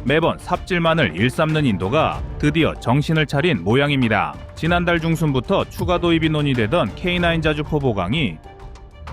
매번 삽질만을 일삼는 인도가 드디어 정신을 차린 모양입니다. 지난달 중순부터 추가 도입이 논의되던 K9 자주포 보강이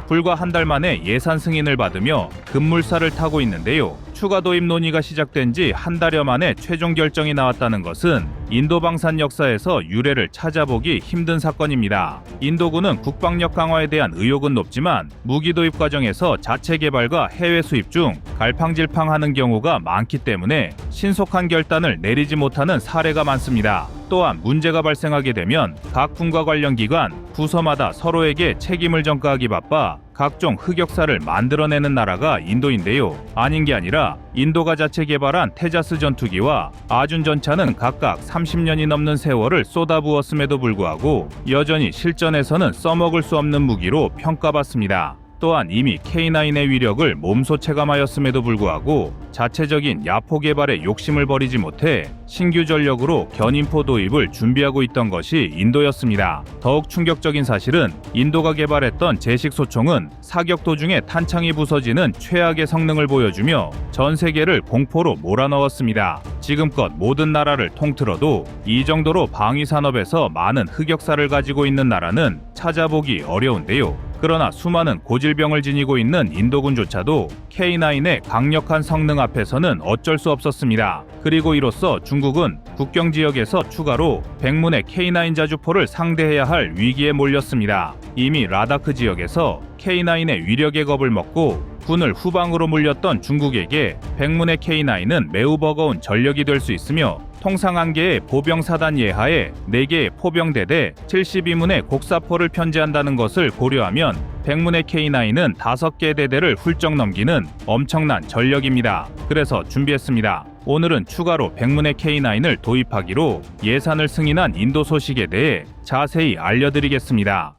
불과 한 달 만에 예산 승인을 받으며 급물살을 타고 있는데요. 추가 도입 논의가 시작된 지 한 달여 만에 최종 결정이 나왔다는 것은 인도 방산 역사에서 유례를 찾아보기 힘든 사건입니다. 인도군은 국방력 강화에 대한 의욕은 높지만 무기 도입 과정에서 자체 개발과 해외 수입 중 갈팡질팡하는 경우가 많기 때문에 신속한 결단을 내리지 못하는 사례가 많습니다. 또한 문제가 발생하게 되면 각 군과 관련 기관, 부서마다 서로에게 책임을 전가하기 바빠 각종 흑역사를 만들어내는 나라가 인도인데요. 아닌 게 아니라 인도가 자체 개발한 테자스 전투기와 아준 전차는 각각 30년이 넘는 세월을 쏟아부었음에도 불구하고 여전히 실전에서는 써먹을 수 없는 무기로 평가받습니다. 또한 이미 K9의 위력을 몸소 체감하였음에도 불구하고 자체적인 야포 개발에 욕심을 버리지 못해 신규 전력으로 견인포 도입을 준비하고 있던 것이 인도였습니다. 더욱 충격적인 사실은 인도가 개발했던 제식 소총은 사격 도중에 탄창이 부서지는 최악의 성능을 보여주며 전 세계를 공포로 몰아넣었습니다. 지금껏 모든 나라를 통틀어도 이 정도로 방위 산업에서 많은 흑역사를 가지고 있는 나라는 찾아보기 어려운데요. 그러나 수많은 고질병을 지니고 있는 인도군조차도 K9의 강력한 성능 앞에서는 어쩔 수 없었습니다. 그리고 이로써 중국은 국경 지역에서 추가로 100문의 K9 자주포를 상대해야 할 위기에 몰렸습니다. 이미 라다크 지역에서 K9의 위력에 겁을 먹고 군을 후방으로 물렸던 중국에게 100문의 K9은 매우 버거운 전력이 될 수 있으며 통상 1개의 보병사단 예하에 4개의 포병대대 72문의 곡사포를 편제한다는 것을 고려하면 100문의 K9은 5개 대대를 훌쩍 넘기는 엄청난 전력입니다. 그래서 준비했습니다. 오늘은 추가로 100문의 K9을 도입하기로 예산을 승인한 인도 소식에 대해 자세히 알려드리겠습니다.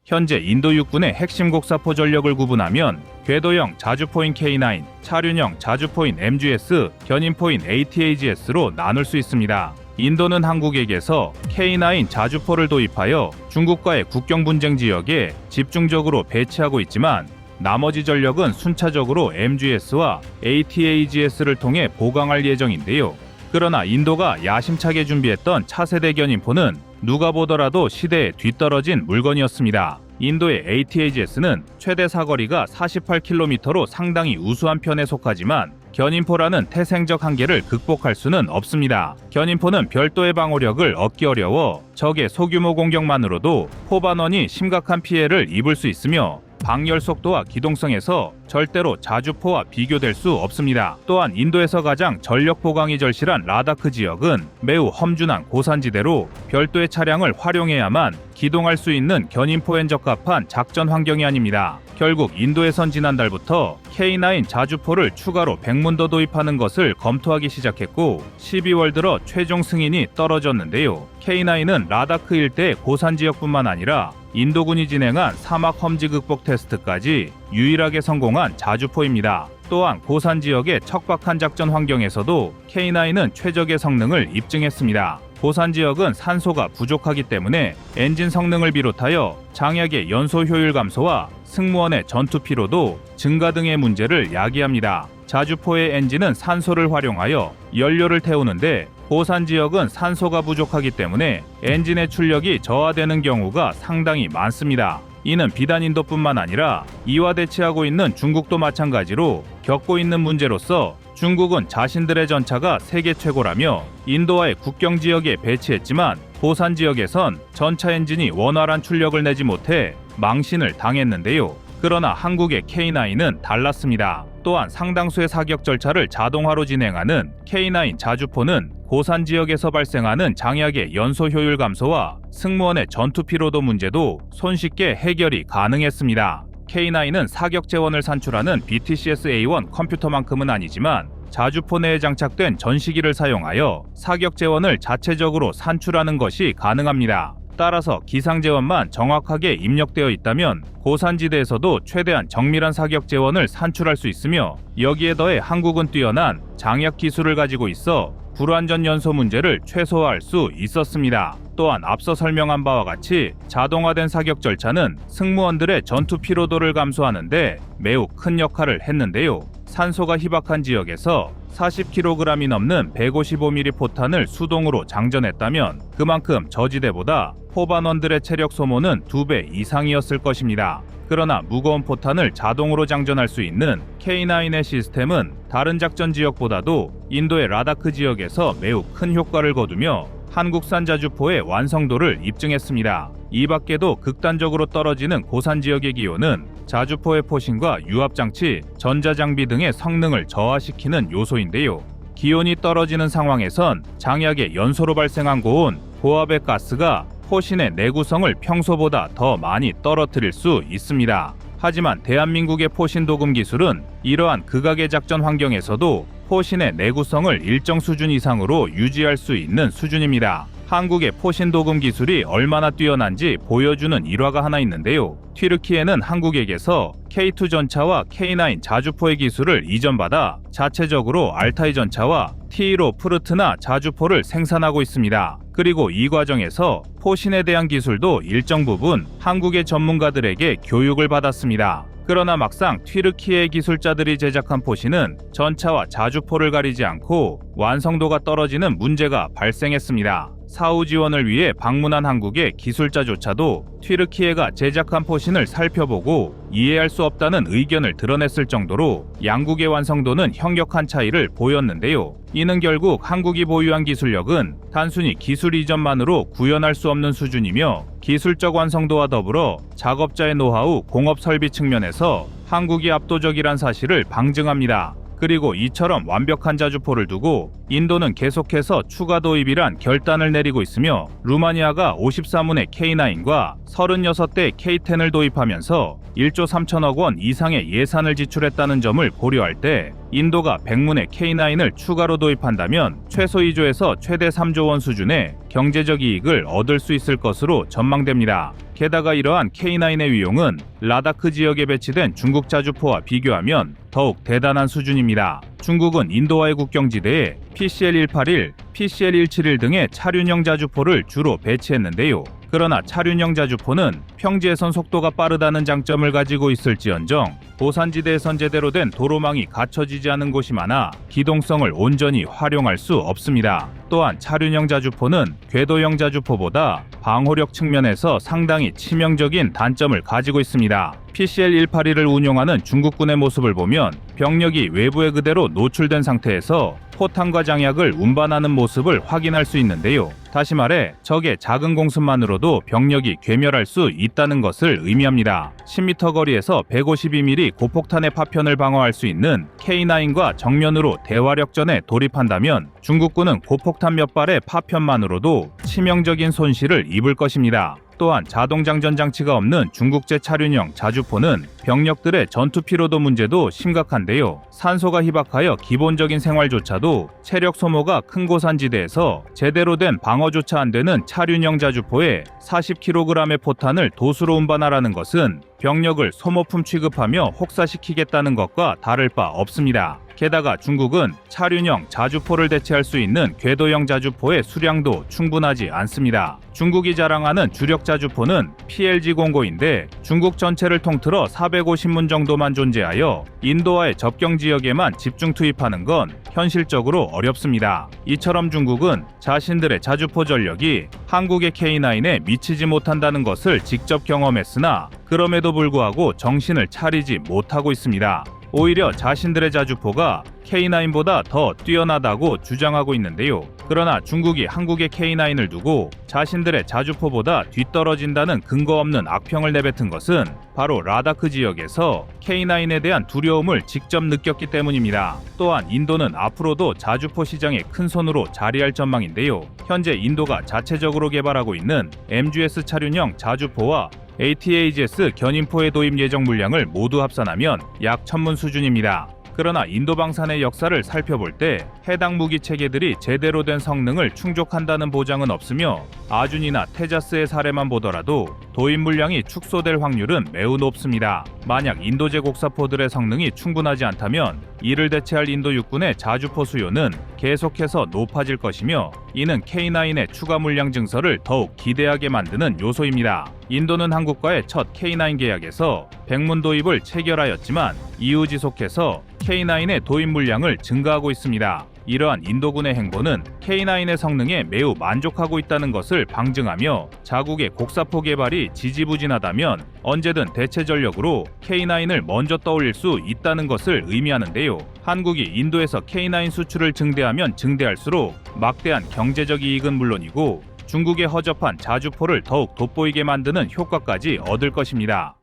현재 인도 육군의 핵심 곡사포 전력을 구분하면 궤도형 자주포인 K9, 차륜형 자주포인 MGS, 견인포인 ATAGS로 나눌 수 있습니다. 인도는 한국에게서 K9 자주포를 도입하여 중국과의 국경 분쟁 지역에 집중적으로 배치하고 있지만 나머지 전력은 순차적으로 MGS와 ATAGS를 통해 보강할 예정인데요. 그러나 인도가 야심차게 준비했던 차세대 견인포는 누가 보더라도 시대에 뒤떨어진 물건이었습니다. 인도의 ATAGS는 최대 사거리가 48km로 상당히 우수한 편에 속하지만 견인포라는 태생적 한계를 극복할 수는 없습니다. 견인포는 별도의 방어력을 얻기 어려워 적의 소규모 공격만으로도 포반원이 심각한 피해를 입을 수 있으며 방열 속도와 기동성에서 절대로 자주포와 비교될 수 없습니다. 또한 인도에서 가장 전력 보강이 절실한 라다크 지역은 매우 험준한 고산지대로 별도의 차량을 활용해야만 기동할 수 있는 견인포엔 적합한 작전 환경이 아닙니다. 결국 인도에선 지난달부터 K9 자주포를 추가로 100문 더 도입하는 것을 검토하기 시작했고 12월 들어 최종 승인이 떨어졌는데요. K9은 라다크 일대의 고산 지역뿐만 아니라 인도군이 진행한 사막 험지 극복 테스트까지 유일하게 성공한 자주포입니다. 또한 고산 지역의 척박한 작전 환경에서도 K9은 최적의 성능을 입증했습니다. 고산 지역은 산소가 부족하기 때문에 엔진 성능을 비롯하여 장약의 연소 효율 감소와 승무원의 전투 피로도 증가 등의 문제를 야기합니다. 자주포의 엔진은 산소를 활용하여 연료를 태우는데 고산 지역은 산소가 부족하기 때문에 엔진의 출력이 저하되는 경우가 상당히 많습니다. 이는 비단 인도뿐만 아니라 이와 대치하고 있는 중국도 마찬가지로 겪고 있는 문제로서 중국은 자신들의 전차가 세계 최고라며 인도와의 국경 지역에 배치했지만 고산 지역에선 전차 엔진이 원활한 출력을 내지 못해 망신을 당했는데요. 그러나 한국의 K9은 달랐습니다. 또한 상당수의 사격 절차를 자동화로 진행하는 K9 자주포는 고산 지역에서 발생하는 장약의 연소 효율 감소와 승무원의 전투 피로도 문제도 손쉽게 해결이 가능했습니다. K9은 사격 재원을 산출하는 BTCS-A1 컴퓨터만큼은 아니지만 자주포 내에 장착된 전시기를 사용하여 사격 재원을 자체적으로 산출하는 것이 가능합니다. 따라서 기상 재원만 정확하게 입력되어 있다면 고산지대에서도 최대한 정밀한 사격 재원을 산출할 수 있으며 여기에 더해 한국은 뛰어난 장약 기술을 가지고 있어 불완전 연소 문제를 최소화할 수 있었습니다. 또한 앞서 설명한 바와 같이 자동화된 사격 절차는 승무원들의 전투 피로도를 감소하는데 매우 큰 역할을 했는데요. 산소가 희박한 지역에서 40kg이 넘는 155mm 포탄을 수동으로 장전했다면 그만큼 저지대보다 포반원들의 체력 소모는 2배 이상이었을 것입니다. 그러나 무거운 포탄을 자동으로 장전할 수 있는 K9의 시스템은 다른 작전 지역보다도 인도의 라다크 지역에서 매우 큰 효과를 거두며 한국산 자주포의 완성도를 입증했습니다. 이 밖에도 극단적으로 떨어지는 고산 지역의 기온은 자주포의 포신과 유압장치, 전자장비 등의 성능을 저하시키는 요소인데요. 기온이 떨어지는 상황에선 장약의 연소로 발생한 고온, 고압의 가스가 포신의 내구성을 평소보다 더 많이 떨어뜨릴 수 있습니다. 하지만 대한민국의 포신 도금 기술은 이러한 극악의 작전 환경에서도 포신의 내구성을 일정 수준 이상으로 유지할 수 있는 수준입니다. 한국의 포신 도금 기술이 얼마나 뛰어난지 보여주는 일화가 하나 있는데요. 튀르키예는 한국에게서 K2 전차와 K9 자주포의 기술을 이전받아 자체적으로 알타이 전차와 T15 프르트나 자주포를 생산하고 있습니다. 그리고 이 과정에서 포신에 대한 기술도 일정 부분 한국의 전문가들에게 교육을 받았습니다. 그러나 막상 튀르키예 기술자들이 제작한 포신은 전차와 자주포를 가리지 않고 완성도가 떨어지는 문제가 발생했습니다. 사후 지원을 위해 방문한 한국의 기술자조차도 튀르키예가 제작한 포신을 살펴보고 이해할 수 없다는 의견을 드러냈을 정도로 양국의 완성도는 현격한 차이를 보였는데요. 이는 결국 한국이 보유한 기술력은 단순히 기술 이전만으로 구현할 수 없는 수준이며 기술적 완성도와 더불어 작업자의 노하우, 공업 설비 측면에서 한국이 압도적이란 사실을 방증합니다. 그리고 이처럼 완벽한 자주포를 두고 인도는 계속해서 추가 도입이란 결단을 내리고 있으며 루마니아가 54문의 K9과 36대 K10을 도입하면서 1조 3천억 원 이상의 예산을 지출했다는 점을 고려할 때 인도가 100문의 K9을 추가로 도입한다면 최소 2조에서 최대 3조 원 수준의 경제적 이익을 얻을 수 있을 것으로 전망됩니다. 게다가 이러한 K9의 위용은 라다크 지역에 배치된 중국 자주포와 비교하면 더욱 대단한 수준입니다. 중국은 인도와의 국경지대에 PCL-181, PCL-171 등의 차륜형 자주포를 주로 배치했는데요. 그러나 차륜형 자주포는 평지에선 속도가 빠르다는 장점을 가지고 있을지언정 고산지대에선 제대로 된 도로망이 갖춰지지 않은 곳이 많아 기동성을 온전히 활용할 수 없습니다. 또한 차륜형 자주포는 궤도형 자주포보다 방호력 측면에서 상당히 치명적인 단점을 가지고 있습니다. PCL-181을 운용하는 중국군의 모습을 보면 병력이 외부에 그대로 노출된 상태에서 포탄과 장약을 운반하는 모습을 확인할 수 있는데요. 다시 말해 적의 작은 공습만으로도 병력이 괴멸할 수 있다는 것을 의미합니다. 10m 거리에서 152mm 고폭탄의 파편을 방어할 수 있는 K9과 정면으로 대화력전에 돌입한다면 중국군은 고폭탄 몇 발의 파편만으로도 치명적인 손실을 입을 것입니다. 또한 자동장전 장치가 없는 중국제 차륜형 자주포는 병력들의 전투 피로도 문제도 심각한데요. 산소가 희박하여 기본적인 생활조차도 체력 소모가 큰 고산지대에서 제대로 된 방어조차 안 되는 차륜형 자주포에 40kg의 포탄을 도수로 운반하라는 것은 병력을 소모품 취급하며 혹사시키겠다는 것과 다를 바 없습니다. 게다가 중국은 차륜형 자주포를 대체할 수 있는 궤도형 자주포의 수량도 충분하지 않습니다. 중국이 자랑하는 주력 자주포는 PLG-05인데 중국 전체를 통틀어 450문 정도만 존재하여 인도와의 접경 지역에만 집중 투입하는 건 현실적으로 어렵습니다. 이처럼 중국은 자신들의 자주포 전력이 한국의 K9에 미치지 못한다는 것을 직접 경험했으나 그럼에도 불구하고 정신을 차리지 못하고 있습니다. 오히려 자신들의 자주포가 K9보다 더 뛰어나다고 주장하고 있는데요. 그러나 중국이 한국의 K9을 두고 자신들의 자주포보다 뒤떨어진다는 근거 없는 악평을 내뱉은 것은 바로 라다크 지역에서 K9에 대한 두려움을 직접 느꼈기 때문입니다. 또한 인도는 앞으로도 자주포 시장에 큰 손으로 자리할 전망인데요. 현재 인도가 자체적으로 개발하고 있는 MGS 차륜형 자주포와 ATAGS 견인포의 도입 예정 물량을 모두 합산하면 약 1000문 수준입니다. 그러나 인도 방산의 역사를 살펴볼 때 해당 무기 체계들이 제대로 된 성능을 충족한다는 보장은 없으며 아준이나 테자스의 사례만 보더라도 도입 물량이 축소될 확률은 매우 높습니다. 만약 인도제 곡사포들의 성능이 충분하지 않다면 이를 대체할 인도 육군의 자주포 수요는 계속해서 높아질 것이며 이는 K9의 추가 물량 증설을 더욱 기대하게 만드는 요소입니다. 인도는 한국과의 첫 K9 계약에서 백문 도입을 체결하였지만 이후 지속해서 K9의 도입 물량을 증가하고 있습니다. 이러한 인도군의 행보는 K9의 성능에 매우 만족하고 있다는 것을 방증하며 자국의 곡사포 개발이 지지부진하다면 언제든 대체 전력으로 K9을 먼저 떠올릴 수 있다는 것을 의미하는데요. 한국이 인도에서 K9 수출을 증대하면 증대할수록 막대한 경제적 이익은 물론이고 중국의 허접한 자주포를 더욱 돋보이게 만드는 효과까지 얻을 것입니다.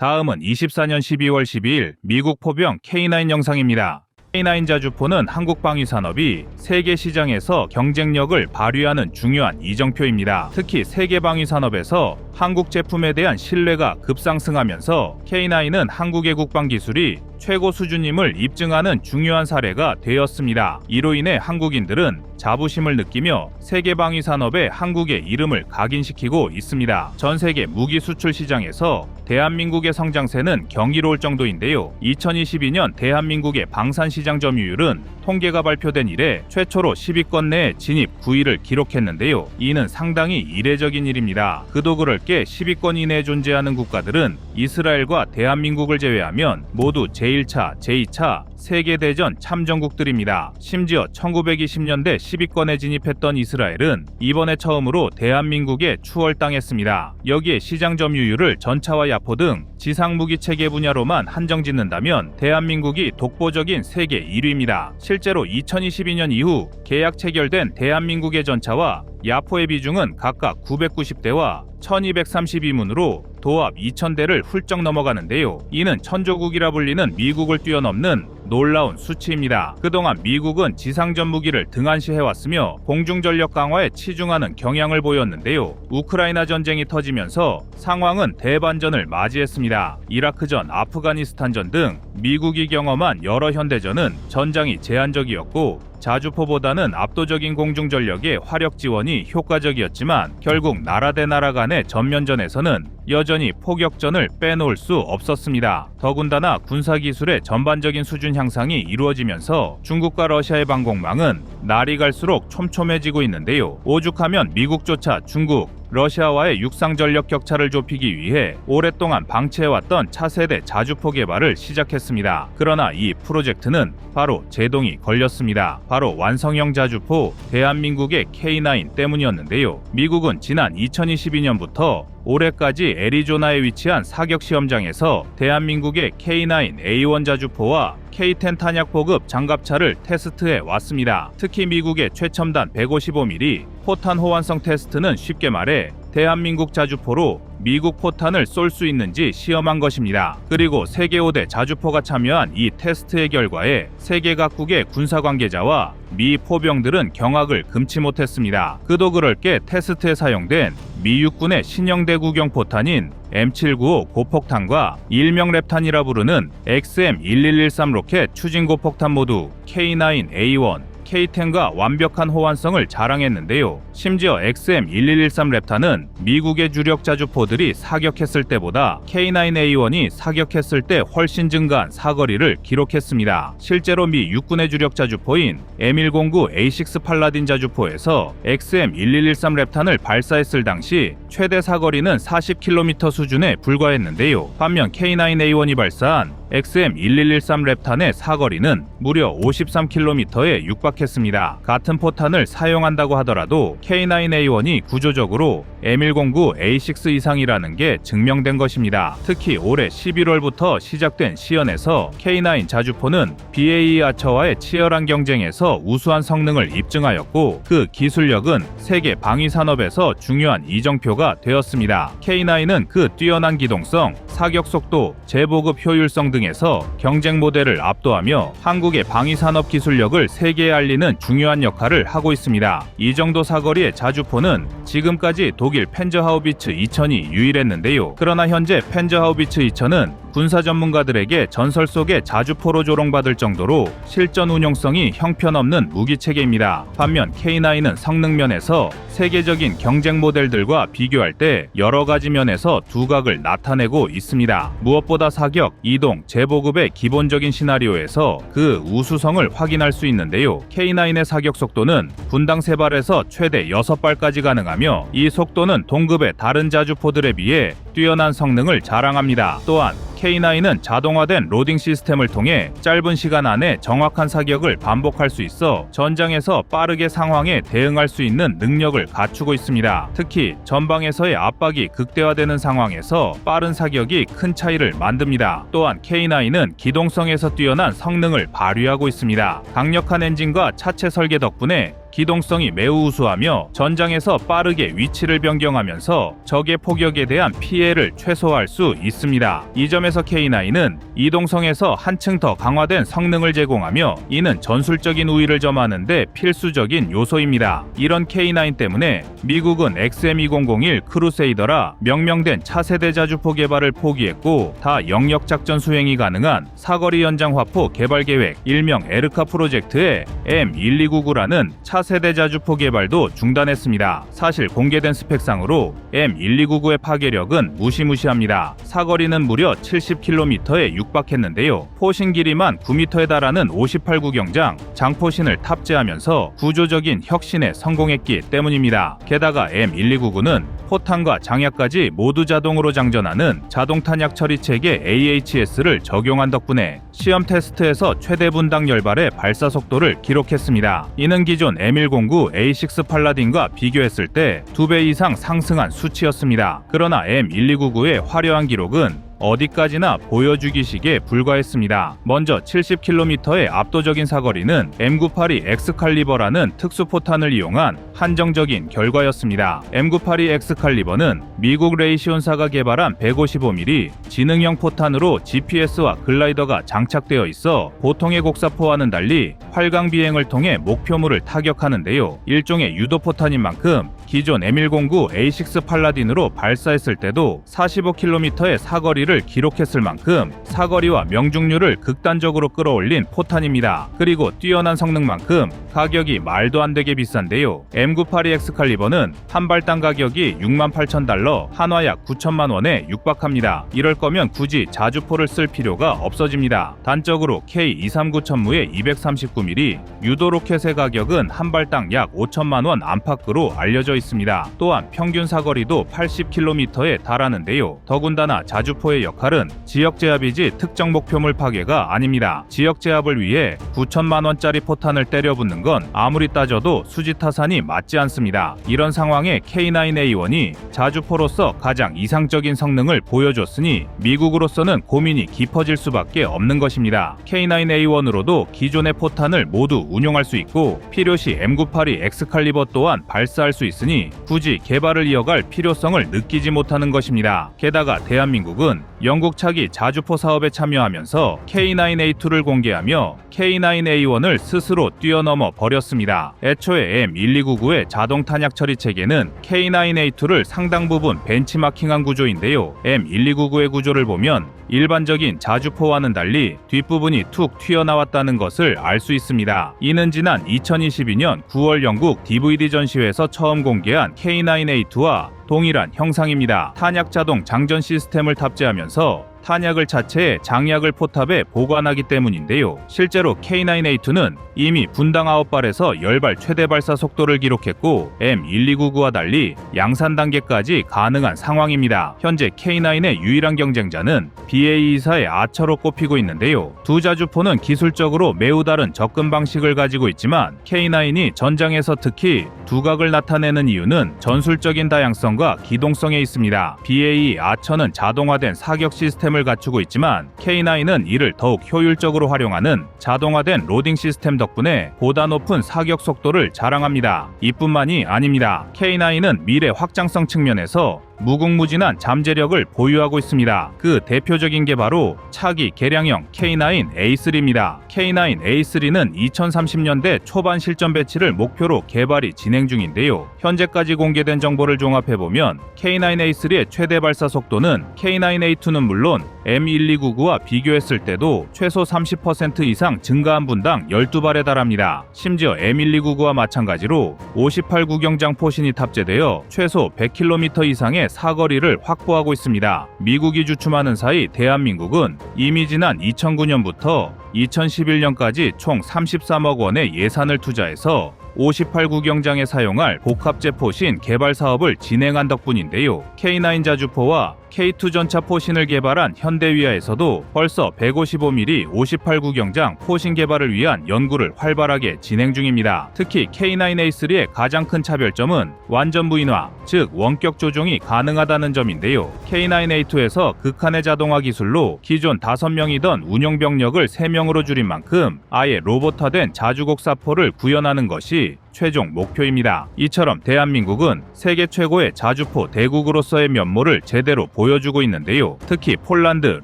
다음은 24년 12월 12일 미국 포병 K9 영상입니다. K9 자주포는 한국 방위산업이 세계 시장에서 경쟁력을 발휘하는 중요한 이정표입니다. 특히 세계 방위산업에서 한국 제품에 대한 신뢰가 급상승하면서 K9은 한국의 국방 기술이 최고 수준임을 입증하는 중요한 사례가 되었습니다. 이로 인해 한국인들은 자부심을 느끼며 세계 방위 산업에 한국의 이름을 각인시키고 있습니다. 전 세계 무기 수출 시장에서 대한민국의 성장세는 경이로울 정도인데요. 2022년 대한민국의 방산 시장 점유율은 통계가 발표된 이래 최초로 10위권 내에 진입 9위를 기록했는데요. 이는 상당히 이례적인 일입니다. 그도 그럴 게 10위권 이내에 존재하는 국가들은 이스라엘과 대한민국을 제외하면 모두 제1차, 제2차 세계대전 참전국들입니다. 심지어 1920년대 10위권에 진입했던 이스라엘은 이번에 처음으로 대한민국에 추월당했습니다. 여기에 시장 점유율을 전차와 야포 등 지상무기 체계 분야로만 한정짓는다면 대한민국이 독보적인 세계 1위입니다. 실제로 2022년 이후 계약 체결된 대한민국의 전차와 야포의 비중은 각각 990대와 1232문으로 도합 2000대를 훌쩍 넘어가는데요. 이는 천조국이라 불리는 미국을 뛰어넘는 놀라운 수치입니다. 그동안 미국은 지상전 무기를 등한시해왔으며 공중전력 강화에 치중하는 경향을 보였는데요. 우크라이나 전쟁이 터지면서 상황은 대반전을 맞이했습니다. 이라크전, 아프가니스탄전 등 미국이 경험한 여러 현대전은 전장이 제한적이었고 자주포보다는 압도적인 공중전력의 화력 지원이 효과적이었지만 결국 나라 대 나라 간의 전면전에서는 여전히 포격전을 빼놓을 수 없었습니다. 더군다나 군사기술의 전반적인 수준 향상이 이루어지면서 중국과 러시아의 방공망은 날이 갈수록 촘촘해지고 있는데요. 오죽하면 미국조차 중국, 러시아와의 육상 전력 격차를 좁히기 위해 오랫동안 방치해왔던 차세대 자주포 개발을 시작했습니다. 그러나 이 프로젝트는 바로 제동이 걸렸습니다. 바로 완성형 자주포 대한민국의 K9 때문이었는데요. 미국은 지난 2022년부터 올해까지 애리조나에 위치한 사격 시험장에서 대한민국의 K9A1 자주포와 K10 탄약 보급 장갑차를 테스트해 왔습니다. 특히 미국의 최첨단 155mm 포탄 호환성 테스트는 쉽게 말해 대한민국 자주포로 미국 포탄을 쏠 수 있는지 시험한 것입니다. 그리고 세계 5대 자주포가 참여한 이 테스트의 결과에 세계 각국의 군사 관계자와 미 포병들은 경악을 금치 못했습니다. 그도 그럴 게 테스트에 사용된 미 육군의 신형 대구경 포탄인 M795 고폭탄과 일명 랩탄이라 부르는 XM1113 로켓 추진 고폭탄 모두 K9A1, K10과 완벽한 호환성을 자랑했는데요. 심지어 XM1113 랩탄은 미국의 주력 자주포들이 사격했을 때보다 K9A1이 사격했을 때 훨씬 증가한 사거리를 기록했습니다. 실제로 미 육군의 주력 자주포인 M109A6 팔라딘 자주포에서 XM1113 랩탄을 발사했을 당시 최대 사거리는 40km 수준에 불과했는데요. 반면 K9A1이 발사한 XM1113 랩탄의 사거리는 무려 53km에 육박했습니다. 같은 포탄을 사용한다고 하더라도 K9A1이 구조적으로 M109A6 이상이라는 게 증명된 것입니다. 특히 올해 11월부터 시작된 시연에서 K9 자주포는 BAE 아처와의 치열한 경쟁에서 우수한 성능을 입증하였고 그 기술력은 세계 방위산업에서 중요한 이정표가 되었습니다. K9은 그 뛰어난 기동성, 사격 속도, 재보급 효율성 등에서 경쟁 모델을 압도하며 한국의 방위산업 기술력을 세계에 알리는 중요한 역할을 하고 있습니다. 이 정도 사거리의 자주포는 지금까지 독일 펜저하우비츠 2000이 유일했는데요. 그러나 현재 펜저하우비츠 2000은 군사 전문가들에게 전설 속의 자주포로 조롱받을 정도로 실전 운용성이 형편없는 무기체계입니다. 반면 K9은 성능 면에서 세계적인 경쟁 모델들과 비교할 때 여러 가지 면에서 두각을 나타내고 있습니다. 무엇보다 사격, 이동, 재보급의 기본적인 시나리오에서 그 우수성을 확인할 수 있는데요. K9의 사격 속도는 분당 3발에서 최대 6발까지 가능하며 이 속도는 동급의 다른 자주포들에 비해 뛰어난 성능을 자랑합니다. 또한 K9은 자동화된 로딩 시스템을 통해 짧은 시간 안에 정확한 사격을 반복할 수 있어 전장에서 빠르게 상황에 대응할 수 있는 능력을 갖추고 있습니다. 특히 전방에서의 압박이 극대화되는 상황에서 빠른 사격이 큰 차이를 만듭니다. 또한 K9은 기동성에서 뛰어난 성능을 발휘하고 있습니다. 강력한 엔진과 차체 설계 덕분에 기동성이 매우 우수하며 전장에서 빠르게 위치를 변경하면서 적의 포격에 대한 피해를 최소화할 수 있습니다. 이 점에서 K9은 이동성에서 한층 더 강화된 성능을 제공하며 이는 전술적인 우위를 점하는 데 필수적인 요소입니다. 이런 K9 때문에 미국은 XM2001 크루세이더라 명명된 차세대 자주포 개발을 포기했고 다 영역 작전 수행이 가능한 사거리 연장 화포 개발 계획 일명 에르카 프로젝트의 M1299라는 차세대 자주포 개발도 중단했습니다. 사실 공개된 스펙상으로 M1299의 파괴력은 무시무시합니다. 사거리는 무려 70km에 육박했는데요. 포신 길이만 9m에 달하는 58구경장 장포신을 탑재하면서 구조적인 혁신에 성공했기 때문입니다. 게다가 M1299는 포탄과 장약까지 모두 자동으로 장전하는 자동 탄약 처리 체계 AHS를 적용한 덕분에 시험 테스트에서 최대 분당 열발의 발사 속도를 기록했습니다. 이는 기존 M109 A6 팔라딘과 비교했을 때 2배 이상 상승한 수치였습니다. 그러나 M1299의 화려한 기록은 어디까지나 보여주기식에 불과했습니다. 먼저 70km의 압도적인 사거리는 M982 엑스칼리버라는 특수포탄을 이용한 한정적인 결과였습니다. M982 엑스칼리버는 미국 레이시온사가 개발한 155mm 지능형 포탄으로 GPS와 글라이더가 장착되어 있어 보통의 곡사포와는 달리 활강 비행을 통해 목표물을 타격하는데요. 일종의 유도포탄인 만큼 기존 M109 A6 팔라딘으로 발사했을 때도 45km의 사거리를 기록했을 만큼 사거리와 명중률을 극단적으로 끌어올린 포탄입니다. 그리고 뛰어난 성능만큼 가격이 말도 안 되게 비싼데요. M982 엑스칼리버는 한 발당 가격이 68,000달러, 한화 약 9천만 원에 육박합니다. 이럴 거면 굳이 자주포를 쓸 필요가 없어집니다. 단적으로 K239 천무의 239mm 유도 로켓의 가격은 한 발당 약 5천만 원 안팎으로 알려져 있습니다. 또한 평균 사거리도 80km에 달하는데요. 더군다나 자주포의 역할은 지역 제압이지 특정 목표물 파괴가 아닙니다. 지역 제압을 위해 9천만 원짜리 포탄을 때려붓는 건 아무리 따져도 수지타산이 맞지 않습니다. 이런 상황에 K9A1이 자주포로서 가장 이상적인 성능을 보여줬으니 미국으로서는 고민이 깊어질 수밖에 없는 것입니다. K9A1으로도 기존의 포탄을 모두 운용할 수 있고 필요시 M982 엑스칼리버 또한 발사할 수 있으니 굳이 개발을 이어갈 필요성을 느끼지 못하는 것입니다. 게다가 대한민국은 영국 차기 자주포 사업에 참여하면서 K9A2를 공개하며 K9A1을 스스로 뛰어넘어 버렸습니다. 애초에 M1299의 자동 탄약 처리 체계는 K9A2를 상당 부분 벤치마킹한 구조인데요. M1299의 구조를 보면 일반적인 자주포와는 달리 뒷부분이 툭 튀어나왔다는 것을 알 수 있습니다. 이는 지난 2022년 9월 영국 DVD 전시회에서 처음 공개한 K9A2와 동일한 형상입니다. 탄약 자동 장전 시스템을 탑재하면서 탄약을 차체에 장약을 포탑에 보관하기 때문인데요. 실제로 K9A2는 이미 분당 9발에서 10발 최대 발사 속도를 기록했고 M1299와 달리 양산 단계까지 가능한 상황입니다. 현재 K9의 유일한 경쟁자는 BA24의 아처로 꼽히고 있는데요. 두 자주포는 기술적으로 매우 다른 접근 방식을 가지고 있지만 K9이 전장에서 특히 두각을 나타내는 이유는 전술적인 다양성과 기동성에 있습니다. BA 아처는 자동화된 사격 시스템을 갖추고 있지만 K9은 이를 더욱 효율적으로 활용하는 자동화된 로딩 시스템 덕분에 보다 높은 사격 속도를 자랑합니다. 이뿐만이 아닙니다. K9은 미래 확장성 측면에서 무궁무진한 잠재력을 보유하고 있습니다. 그 대표적인 게 바로 차기 개량형 K9A3입니다. K9A3는 2030년대 초반 실전 배치를 목표로 개발이 진행 중인데요. 현재까지 공개된 정보를 종합해보면 K9A3의 최대 발사 속도는 K9A2는 물론 M1299와 비교했을 때도 최소 30% 이상 증가한 분당 12발에 달합니다. 심지어 M1299와 마찬가지로 58 구경장 포신이 탑재되어 최소 100km 이상의 사거리를 확보하고 있습니다. 미국이 주춤하는 사이 대한민국은 이미 지난 2009년부터 2011년까지 총 33억 원의 예산을 투자해서 58 구경장에 사용할 복합제 포신 개발 사업을 진행한 덕분인데요. K9 자주포와 K2 전차 포신을 개발한 현대위아에서도 벌써 155mm 58 구경장 포신 개발을 위한 연구를 활발하게 진행 중입니다. 특히 K9A3의 가장 큰 차별점은 완전 무인화, 즉 원격 조종이 가능하다는 점인데요. K9A2에서 극한의 자동화 기술로 기존 5명이던 운영 병력을 3명으로 줄인 만큼 아예 로봇화된 자주곡 사포를 구현하는 것이 최종 목표입니다. 이처럼 대한민국은 세계 최고의 자주포 대국으로서의 면모를 제대로 보여주고 있는데요. 특히 폴란드,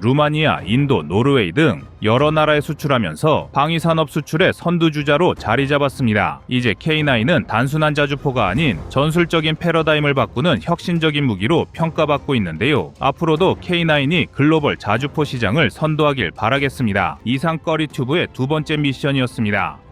루마니아, 인도, 노르웨이 등 여러 나라에 수출하면서 방위산업 수출의 선두주자로 자리 잡았습니다. 이제 K9은 단순한 자주포가 아닌 전술적인 패러다임을 바꾸는 혁신적인 무기로 평가받고 있는데요. 앞으로도 K9이 글로벌 자주포 시장을 선도하길 바라겠습니다. 이상 꺼리튜브의 두 번째 미션이었습니다.